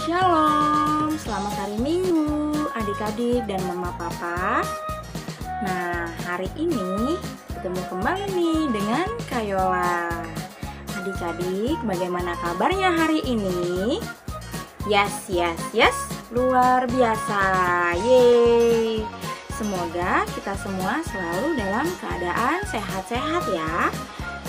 Shalom, selamat hari Minggu adik-adik dan mama papa. Nah, hari ini ketemu kembali nih dengan Kayola. Adik-adik, bagaimana kabarnya hari ini? Yes, luar biasa. Yeay. Semoga kita semua selalu dalam keadaan sehat-sehat ya.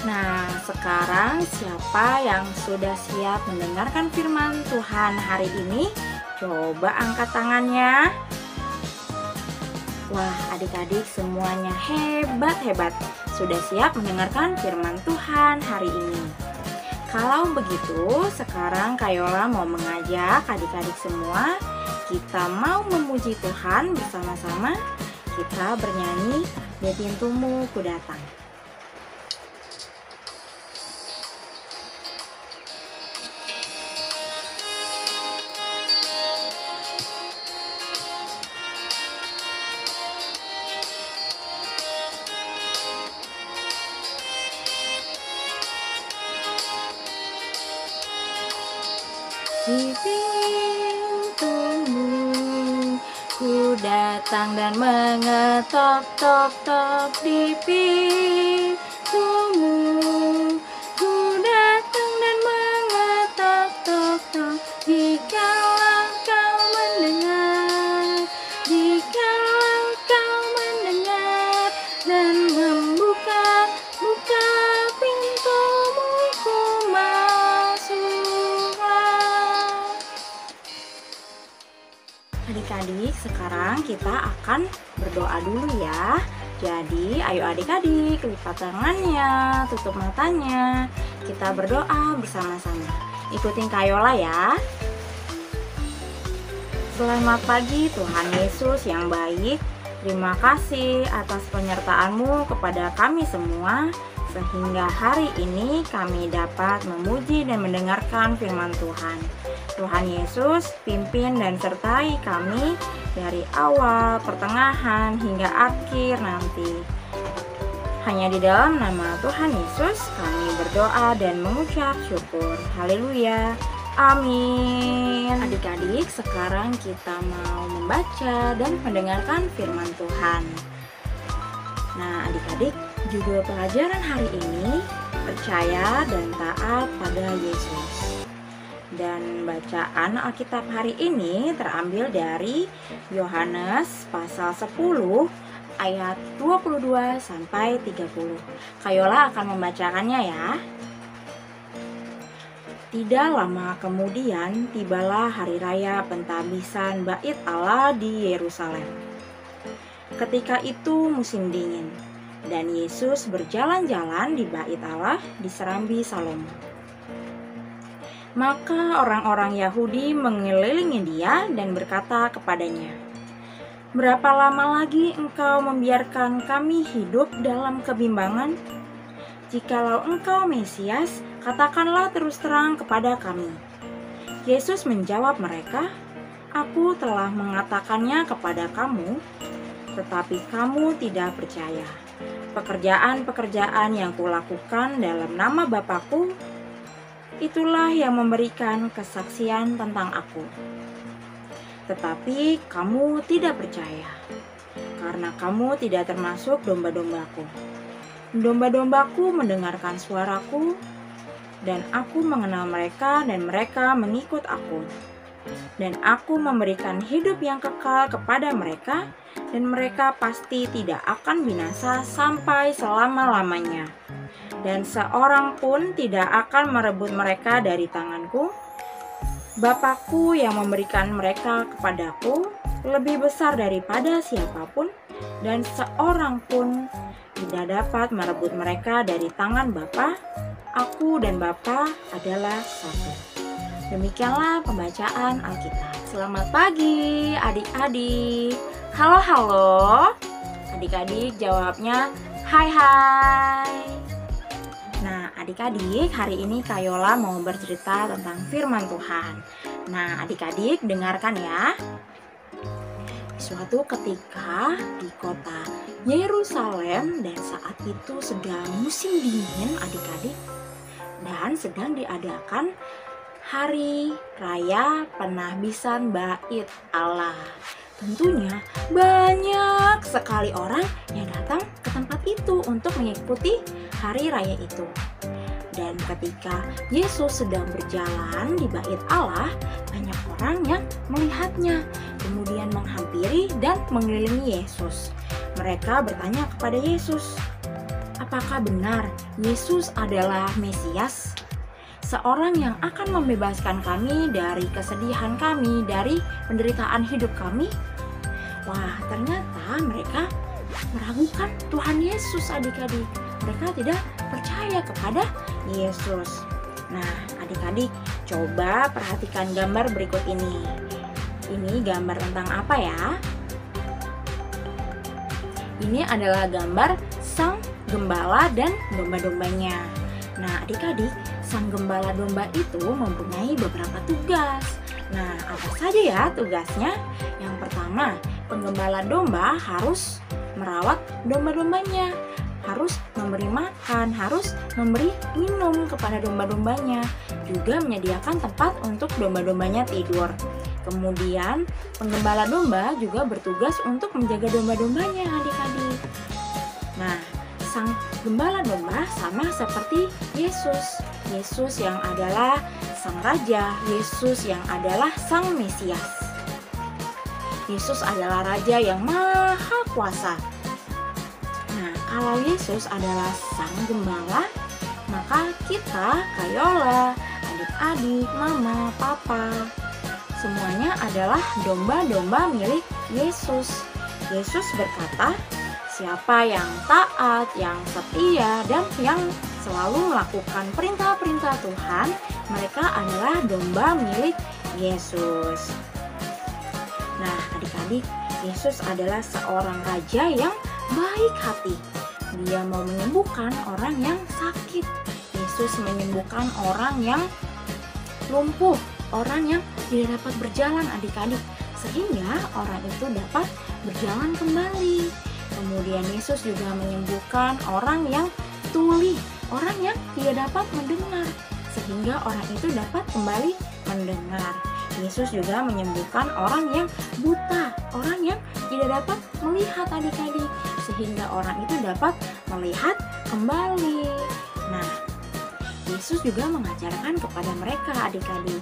Nah, sekarang siapa yang sudah siap mendengarkan firman Tuhan hari ini? Coba angkat tangannya. Wah, adik-adik semuanya hebat. Sudah siap mendengarkan firman Tuhan hari ini. Kalau begitu, sekarang Kayola mau mengajak adik-adik semua. Kita mau memuji Tuhan bersama-sama. Kita bernyanyi, "Di pintumu ku datang." Di pintumu ku datang dan mengetok-tok di pintumu. Ku datang dan mengetok-tok. Jikalau kau mendengar, jikalau kau mendengar dan membuka pintumu, ku masuklah. Adik-adik, sekarang kita akan berdoa dulu ya. Jadi, ayo adik-adik, lipat tangannya, tutup matanya. Kita berdoa bersama-sama. Ikutin Kayola ya. Selamat pagi Tuhan Yesus yang baik. Terima kasih atas penyertaan-Mu kepada kami semua, sehingga hari ini kami dapat memuji dan mendengarkan firman Tuhan. Tuhan Yesus, pimpin dan sertai kami dari awal, pertengahan, hingga akhir nanti. Hanya di dalam nama Tuhan Yesus kami berdoa dan mengucap syukur. Haleluya. Amin. Adik-adik, sekarang kita mau membaca dan mendengarkan firman Tuhan. Nah, adik-adik, judul pelajaran hari ini, percaya dan taat pada Yesus. Dan bacaan Alkitab hari ini terambil dari Yohanes pasal 10 ayat 22 sampai 30. Kayola akan membacakannya ya. Tidak lama kemudian tibalah hari raya pentabisan Bait Allah di Yerusalem. Ketika itu musim dingin, dan Yesus berjalan-jalan di Bait Allah di Serambi Salomo. Maka orang-orang Yahudi mengelilingi dia dan berkata kepadanya, "Berapa lama lagi engkau membiarkan kami hidup dalam kebimbangan? Jikalau engkau Mesias, katakanlah terus terang kepada kami." Yesus menjawab mereka, "Aku telah mengatakannya kepada kamu, tetapi kamu tidak percaya. Pekerjaan-pekerjaan yang kulakukan dalam nama Bapa-Ku, itulah yang memberikan kesaksian tentang aku. Tetapi kamu tidak percaya, karena kamu tidak termasuk domba-dombaku. Domba-dombaku mendengarkan suaraku, dan aku mengenal mereka dan mereka mengikut aku. Dan aku memberikan hidup yang kekal kepada mereka, dan mereka pasti tidak akan binasa sampai selama-lamanya. Dan seorang pun tidak akan merebut mereka dari tanganku. Bapa-Ku yang memberikan mereka kepadaku lebih besar daripada siapapun, dan seorang pun tidak dapat merebut mereka dari tangan Bapa. Aku dan Bapa adalah satu." Demikianlah pembacaan Alkitab. Selamat pagi adik-adik. Halo. Adik-adik jawabnya hai. Nah, adik-adik, hari ini Kayola mau bercerita tentang firman Tuhan. Nah, adik-adik dengarkan ya. Suatu ketika di kota Yerusalem, dan saat itu sedang musim dingin adik-adik, dan sedang diadakan Hari Raya Penahbisan Bait Allah. Tentunya banyak sekali orang yang datang ke tempat itu untuk mengikuti hari raya itu. Dan ketika Yesus sedang berjalan di Bait Allah, banyak orang yang melihatnya, kemudian menghampiri dan mengelilingi Yesus. Mereka bertanya kepada Yesus, "Apakah benar Yesus adalah Mesias? Seorang yang akan membebaskan kami dari kesedihan kami, dari penderitaan hidup kami?" Wah, ternyata mereka meragukan Tuhan Yesus, adik-adik. Mereka tidak percaya kepada Yesus. Nah, adik-adik, coba perhatikan gambar berikut ini. Ini gambar tentang apa ya? Ini adalah gambar sang gembala dan domba-dombanya. Nah, adik-adik, sang gembala domba itu mempunyai beberapa tugas. Nah, apa saja ya tugasnya? Yang pertama, penggembala domba harus merawat domba-dombanya, harus memberi makan, harus memberi minum kepada domba-dombanya, juga menyediakan tempat untuk domba-dombanya tidur. Kemudian, penggembala domba juga bertugas untuk menjaga domba-dombanya, adik-adik. Nah, sang gembala domba sama seperti Yesus. Yesus yang adalah sang raja, Yesus yang adalah sang Mesias. Yesus adalah raja yang maha kuasa. Nah, kalau Yesus adalah sang gembala, maka kita, Kayola, adik-adik, mama, papa, semuanya adalah domba-domba milik Yesus. Yesus berkata, siapa yang taat, yang setia, dan yang selalu melakukan perintah-perintah Tuhan, mereka adalah domba milik Yesus. Nah, adik-adik, Yesus adalah seorang raja yang baik hati. Dia mau menyembuhkan orang yang sakit. Yesus menyembuhkan orang yang lumpuh, orang yang tidak dapat berjalan, adik-adik, sehingga orang itu dapat berjalan kembali. Kemudian Yesus juga menyembuhkan orang yang tuli, orang yang tidak dapat mendengar, sehingga orang itu dapat kembali mendengar. Yesus juga menyembuhkan orang yang buta, orang yang tidak dapat melihat, adik-adik, sehingga orang itu dapat melihat kembali. Nah, Yesus juga mengajarkan kepada mereka, adik-adik,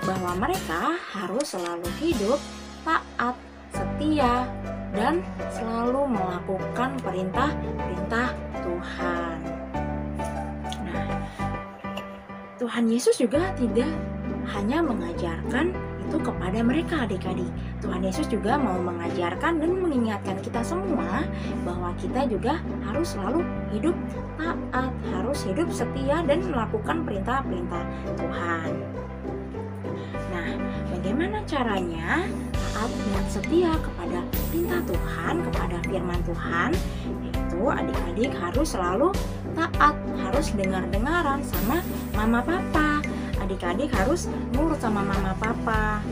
bahwa mereka harus selalu hidup taat, setia, dan selalu melakukan perintah-perintah Tuhan. Nah, Tuhan Yesus juga tidak hanya mengajarkan itu kepada mereka, adik-adik. Tuhan Yesus juga mau mengajarkan dan mengingatkan kita semua bahwa kita juga harus selalu hidup taat, harus hidup setia dan melakukan perintah-perintah Tuhan. Nah, bagaimana caranya taat dan setia kepada perintah Tuhan, kepada firman Tuhan? Yaitu adik-adik harus selalu taat, harus dengar-dengaran sama mama papa. Adik-adik harus nurut sama mama papa.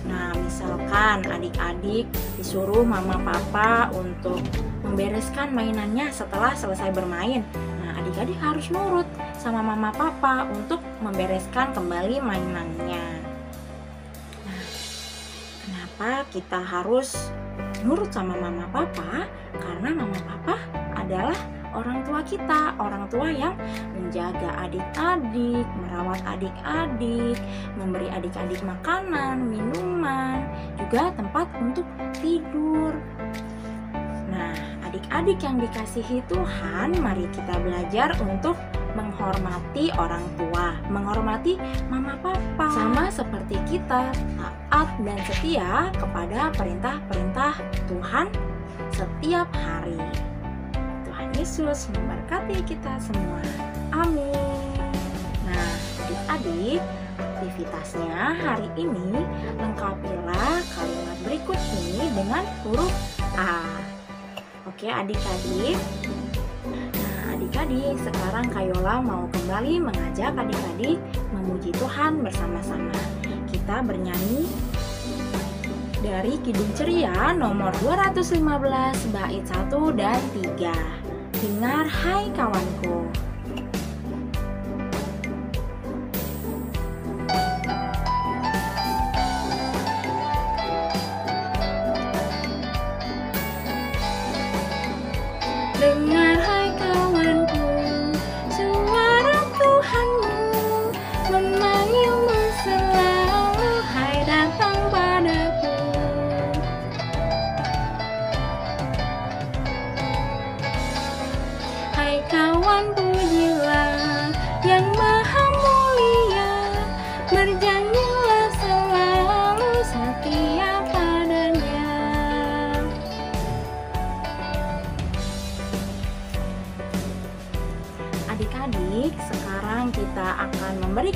Nah, misalkan adik-adik disuruh mama papa untuk membereskan mainannya setelah selesai bermain. Nah, adik-adik harus nurut sama mama papa untuk membereskan kembali mainannya. Nah, kenapa kita harus nurut sama mama papa? Karena mama papa adalah orang tua kita, orang tua yang menjaga adik-adik, merawat adik-adik, memberi adik-adik makanan, minuman, juga tempat untuk tidur. Nah, adik-adik yang dikasihi Tuhan, mari kita belajar untuk menghormati orang tua, menghormati mama papa, sama seperti kita taat dan setia kepada perintah-perintah Tuhan setiap hari. Yesus memberkati kita semua. Amin. Nah, adik-adik, aktivitasnya hari ini lengkapilah kalimat berikut ini dengan huruf A. Oke, adik-adik. Nah, adik-adik, sekarang Kayola mau kembali mengajak adik-adik memuji Tuhan bersama-sama. Kita bernyanyi dari Kidung Ceria nomor 215 bait 1 dan 3. Dengar hai kawanku.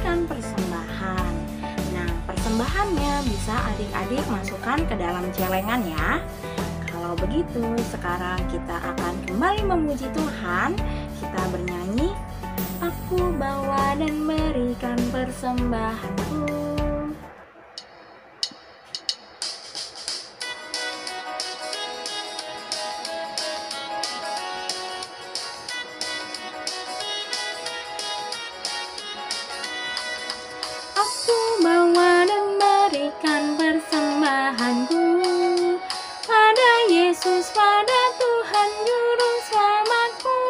memberikan persembahan. Nah, persembahannya bisa adik-adik masukkan ke dalam celengan ya. Kalau begitu, sekarang kita akan kembali memuji Tuhan. Kita bernyanyi, aku bawa dan berikan persembahanku. Aku bawa dan berikan persembahanku pada Yesus, pada Tuhan Juru Selamatku.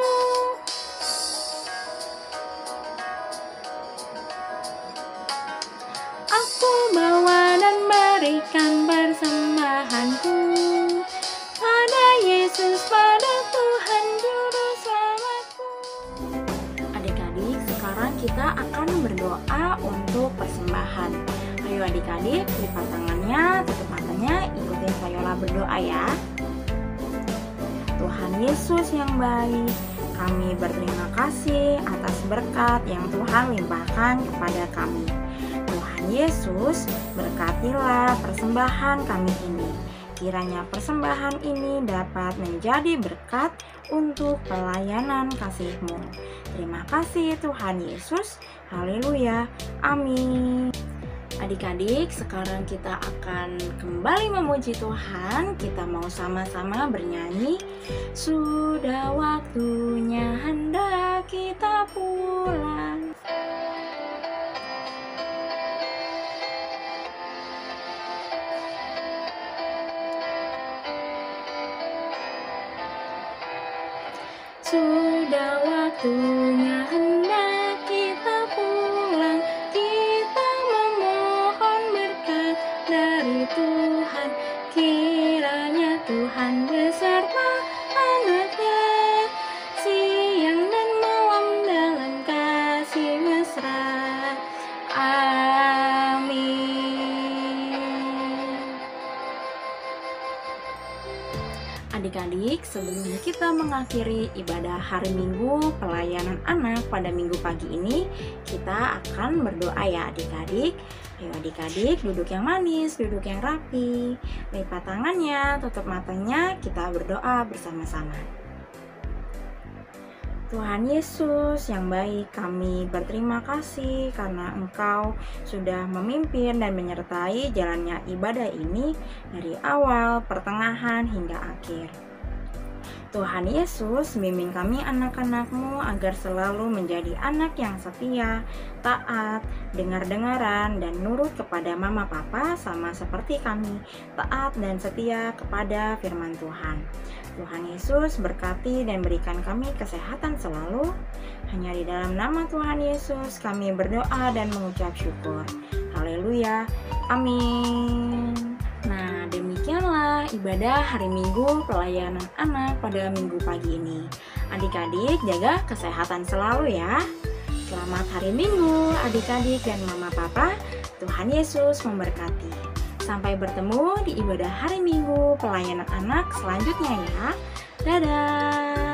Aku bawa dan berikan persembahanku pada Yesus, pada Tuhan Juru Selamatku. Adik-adik, sekarang kita akan berdoa untuk persembahan. Ayo adik-adik, lipat tangannya, tutup matanya, ikutin Sayola berdoa ya. Tuhan Yesus yang baik, kami berterima kasih atas berkat yang Tuhan limpahkan kepada kami. Tuhan Yesus, berkatilah persembahan kami ini. Kiranya persembahan ini dapat menjadi berkat untuk pelayanan kasih-Mu. Terima kasih Tuhan Yesus. Haleluya. Amin. Adik-adik, sekarang kita akan kembali memuji Tuhan. Kita mau sama-sama bernyanyi. Sudah waktunya hendak kita pulang. Sudah waktunya hendak kita pulang. Kita memohon berkat dari Tuhan. Kiranya Tuhan beserta anak-Nya siang dan malam dalam kasih mesra. Amin. Adik-adik, sebelum kita mengakhiri ibadah hari Minggu pelayanan anak pada Minggu pagi ini, kita akan berdoa ya adik-adik. Ayo adik-adik, duduk yang manis, duduk yang rapi, lipat tangannya, tutup matanya, kita berdoa bersama-sama. Tuhan Yesus yang baik, kami berterima kasih karena Engkau sudah memimpin dan menyertai jalannya ibadah ini dari awal, pertengahan, hingga akhir. Tuhan Yesus, bimbing kami anak-anak-Mu agar selalu menjadi anak yang setia, taat, dengar-dengaran, dan nurut kepada mama papa sama seperti kami, taat dan setia kepada firman Tuhan. Tuhan Yesus berkati dan berikan kami kesehatan selalu. Hanya di dalam nama Tuhan Yesus kami berdoa dan mengucap syukur. Haleluya. Amin. Nah, demikianlah ibadah hari Minggu pelayanan anak pada Minggu pagi ini. Adik-adik, jaga kesehatan selalu ya. Selamat hari Minggu adik-adik dan mama papa. Tuhan Yesus memberkati. Sampai bertemu di ibadah hari Minggu pelayanan anak selanjutnya ya. Dadah.